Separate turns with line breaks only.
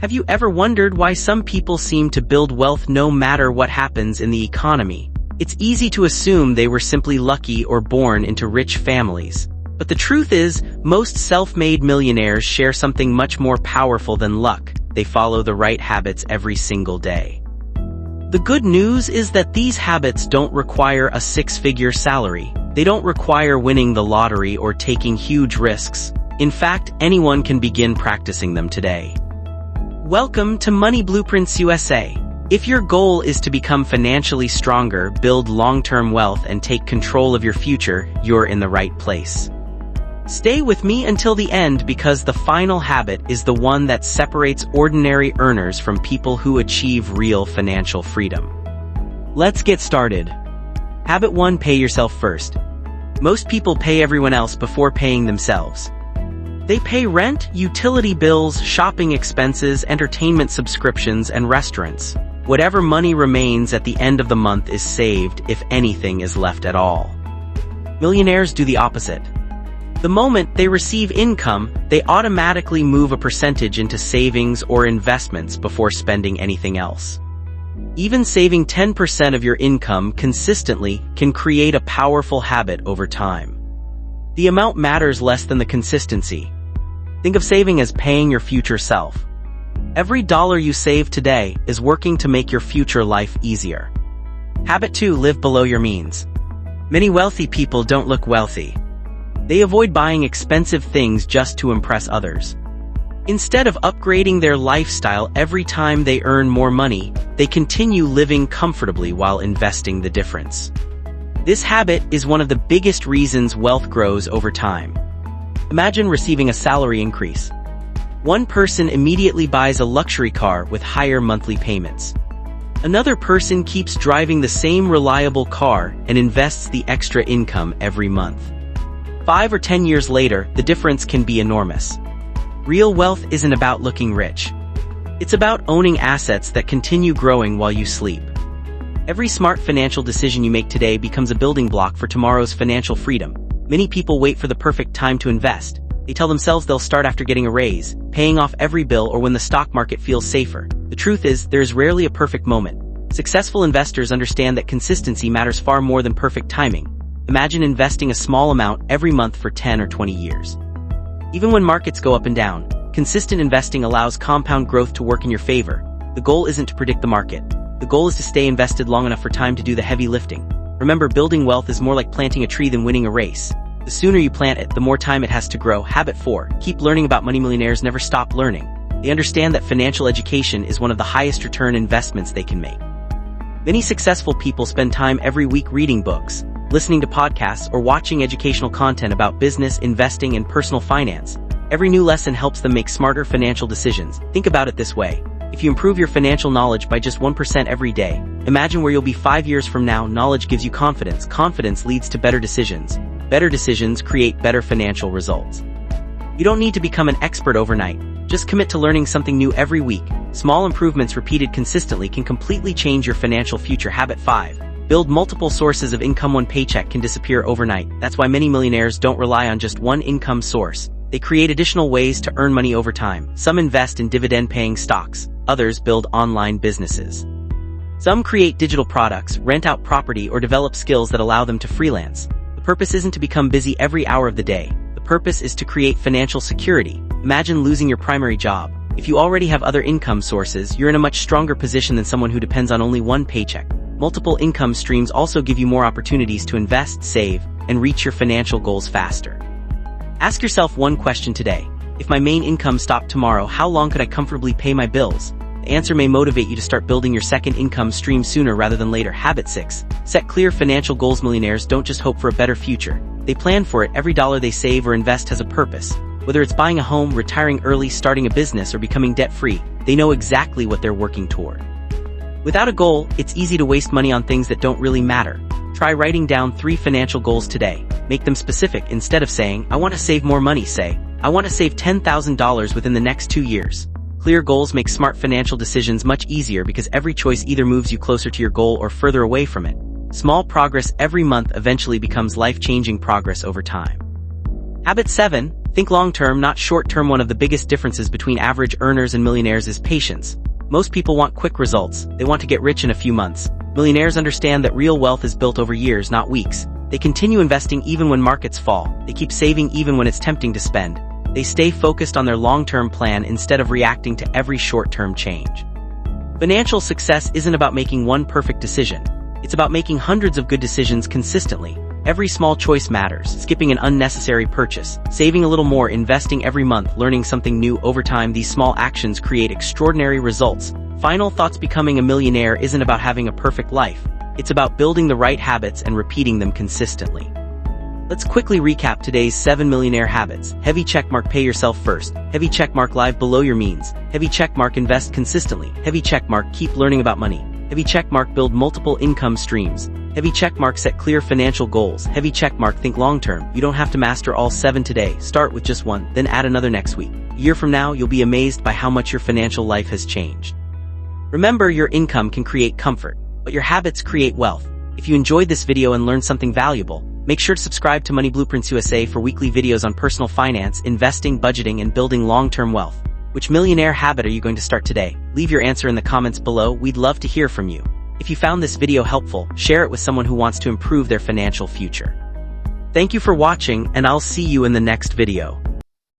Have you ever wondered why some people seem to build wealth no matter what happens in the economy? It's easy to assume they were simply lucky or born into rich families. But the truth is, most self-made millionaires share something much more powerful than luck. They follow the right habits every single day. The good news is that these habits don't require a six-figure salary. They don't require winning the lottery or taking huge risks. In fact, anyone can begin practicing them today. Welcome to Money Blueprints USA. If your goal is to become financially stronger, build long-term wealth, and take control of your future, you're in the right place. Stay with me until the end because the final habit is the one that separates ordinary earners from people who achieve real financial freedom. Let's get started. Habit 1: pay yourself first. Most people pay everyone else before paying themselves. They pay rent, utility bills, shopping expenses, entertainment subscriptions, and restaurants. Whatever money remains at the end of the month is saved, if anything is left at all. Millionaires do the opposite. The moment they receive income, they automatically move a percentage into savings or investments before spending anything else. Even saving 10% of your income consistently can create a powerful habit over time. The amount matters less than the consistency. Think of saving as paying your future self. Every dollar you save today is working to make your future life easier. Habit 2: live below your means. Many wealthy people don't look wealthy. They avoid buying expensive things just to impress others. Instead of upgrading their lifestyle every time they earn more money, they continue living comfortably while investing the difference. This habit is one of the biggest reasons wealth grows over time. Imagine receiving a salary increase. One person immediately buys a luxury car with higher monthly payments. Another person keeps driving the same reliable car and invests the extra income every month. 5 or 10 years later, the difference can be enormous. Real wealth isn't about looking rich. It's about owning assets that continue growing while you sleep. Every smart financial decision you make today becomes a building block for tomorrow's financial freedom. Many people wait for the perfect time to invest. They tell themselves they'll start after getting a raise, paying off every bill, or when the stock market feels safer. The truth is, there is rarely a perfect moment. Successful investors understand that consistency matters far more than perfect timing. Imagine investing a small amount every month for 10 or 20 years. Even when markets go up and down, consistent investing allows compound growth to work in your favor. The goal isn't to predict the market. The goal is to stay invested long enough for time to do the heavy lifting. Remember, building wealth is more like planting a tree than winning a race. The sooner you plant it, the more time it has to grow. Habit 4: keep learning about money. Millionaires never stop learning. They understand that financial education is one of the highest return investments they can make. Many successful people spend time every week reading books, listening to podcasts, or watching educational content about business, investing, and personal finance. Every new lesson helps them make smarter financial decisions. Think about it this way. If you improve your financial knowledge by just 1% every day, imagine where you'll be 5 years from now. Knowledge gives you confidence. Confidence leads to better decisions. Better decisions create better financial results. You don't need to become an expert overnight. Just commit to learning something new every week. Small improvements repeated consistently can completely change your financial future. Habit 5: build multiple sources of income. One paycheck can disappear overnight. That's why many millionaires don't rely on just one income source. They create additional ways to earn money over time. Some invest in dividend-paying stocks. Others build online businesses. Some create digital products, rent out property, or develop skills that allow them to freelance. The purpose isn't to become busy every hour of the day. The purpose is to create financial security. Imagine losing your primary job. If you already have other income sources, you're in a much stronger position than someone who depends on only one paycheck. Multiple income streams also give you more opportunities to invest, save, and reach your financial goals faster. Ask yourself one question today. If my main income stopped tomorrow, how long could I comfortably pay my bills? The answer may motivate you to start building your second income stream sooner rather than later. Habit 6: set clear financial goals. Millionaires don't just hope for a better future. They plan for it. Every dollar they save or invest has a purpose. Whether it's buying a home, retiring early, starting a business, or becoming debt-free, they know exactly what they're working toward. Without a goal, it's easy to waste money on things that don't really matter. Try writing down 3 financial goals today. Make them specific. Instead of saying, "I want to save more money," say, "I want to save $10,000 within the next 2 years." Clear goals make smart financial decisions much easier because every choice either moves you closer to your goal or further away from it. Small progress every month eventually becomes life-changing progress over time. Habit 7: Think long-term, not short-term. One of the biggest differences between average earners and millionaires is patience. Most people want quick results. They want to get rich in a few months. Millionaires understand that real wealth is built over years, not weeks. They continue investing even when markets fall. They keep saving even when it's tempting to spend. They stay focused on their long-term plan instead of reacting to every short-term change. Financial success isn't about making one perfect decision. It's about making hundreds of good decisions consistently. Every small choice matters. Skipping an unnecessary purchase, saving a little more, investing every month, learning something new over time. These small actions create extraordinary results. Final thoughts: becoming a millionaire isn't about having a perfect life. It's about building the right habits and repeating them consistently. Let's quickly recap today's 7 millionaire habits. Heavy checkmark: pay yourself first. Heavy checkmark: live below your means. Heavy checkmark: invest consistently. Heavy checkmark: keep learning about money. Heavy checkmark: build multiple income streams. Heavy checkmark: set clear financial goals. Heavy checkmark: think long-term. You don't have to master all 7 today. Start with just one, then add another next week. A year from now, you'll be amazed by how much your financial life has changed. Remember, your income can create comfort, but your habits create wealth. If you enjoyed this video and learned something valuable, make sure to subscribe to Money Blueprints USA for weekly videos on personal finance, investing, budgeting, and building long-term wealth. Which millionaire habit are you going to start today? Leave your answer in the comments below. We'd love to hear from you. If you found this video helpful, share it with someone who wants to improve their financial future. Thank you for watching, and I'll see you in the next video.